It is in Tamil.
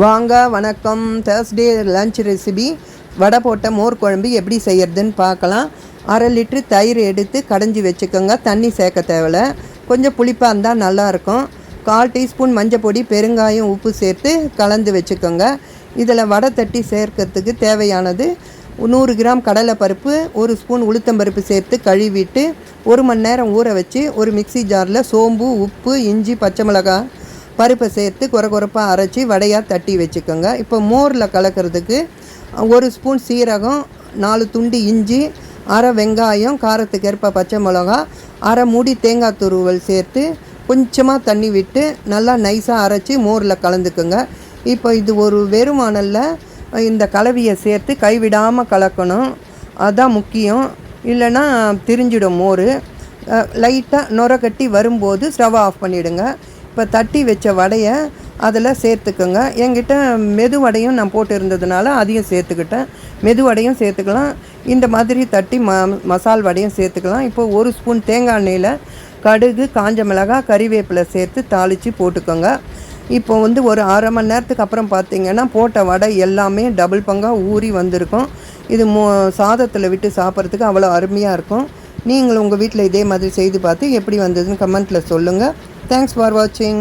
வாங்க வணக்கம். தேர்ஸ்டே லஞ்ச் ரெசிபி வடை போட்ட மோர் குழம்பு எப்படி செய்யறதுன்னு பார்க்கலாம். 1/2 லிட்ரு தயிர் எடுத்து கடைஞ்சி வச்சுக்கோங்க. தண்ணி சேர்க்க தேவையில்ல. கொஞ்சம் புளிப்பாக இருந்தால் நல்லாயிருக்கும். 1/4 டீஸ்பூன் மஞ்சள் பொடி, பெருங்காயம், உப்பு சேர்த்து கலந்து வச்சுக்கோங்க. இதில் வடை தட்டி சேர்க்கறதுக்கு தேவையானது 100 கிராம் கடலைப்பருப்பு, 1 ஸ்பூன் உளுத்தம்பருப்பு சேர்த்து கழுவிட்டு 1 மணி நேரம் ஊற வச்சு ஒரு மிக்சி ஜாரில் சோம்பு, உப்பு, இஞ்சி, பச்சை மிளகாய், பருப்பை சேர்த்து கொரப்பாக அரைச்சி வடையாக தட்டி வச்சுக்கோங்க. இப்போ மோரில் கலக்கிறதுக்கு 1 ஸ்பூன் சீரகம், 4 துண்டு இஞ்சி, 1/2 வெங்காயம், காரத்துக்கு ஏற்ப பச்சை மிளகா, 1/2 மூடி தேங்காய் துருவல் சேர்த்து கொஞ்சமாக தண்ணி விட்டு நல்லா நைஸாக அரைச்சி மோரில் கலந்துக்குங்க. இப்போ இது ஒரு வெறுமானலில் இந்த கலவையை சேர்த்து கைவிடாமல் கலக்கணும். அதுதான் முக்கியம். இல்லைன்னா திரிஞ்சிடும் மோர். லைட்டாக நுர கட்டி வரும்போது ஸ்டவ் ஆஃப் பண்ணிவிடுங்க. இப்போ தட்டி வச்ச வடையை அதில் சேர்த்துக்கோங்க. என்கிட்ட மெது வடையும் நான் போட்டு இருந்ததுனால அதையும் சேர்த்துக்கிட்டேன். மெது வடையும் சேர்த்துக்கலாம். இந்த மாதிரி தட்டி மசால் வடையும் சேர்த்துக்கலாம். இப்போ 1 ஸ்பூன் தேங்காய் எண்ணெயில் கடுகு, காஞ்ச மிளகாய், கறிவேப்பிலை சேர்த்து தாளித்து போட்டுக்கோங்க. இப்போ ஒரு 1/2 மணி நேரத்துக்கு அப்புறம் பார்த்திங்கன்னா போட்ட வடை எல்லாமே டபுள் பங்காக ஊறி வந்திருக்கும். இது சாதத்தில் விட்டு சாப்பிட்றதுக்கு அவ்வளோ அருமையாக இருக்கும். நீங்களும் உங்கள் வீட்டில் இதே மாதிரி செய்து பார்த்து எப்படி வந்ததுன்னு கமெண்ட்டில் சொல்லுங்கள். தேங்க்ஸ் ஃபார் வாட்சிங்.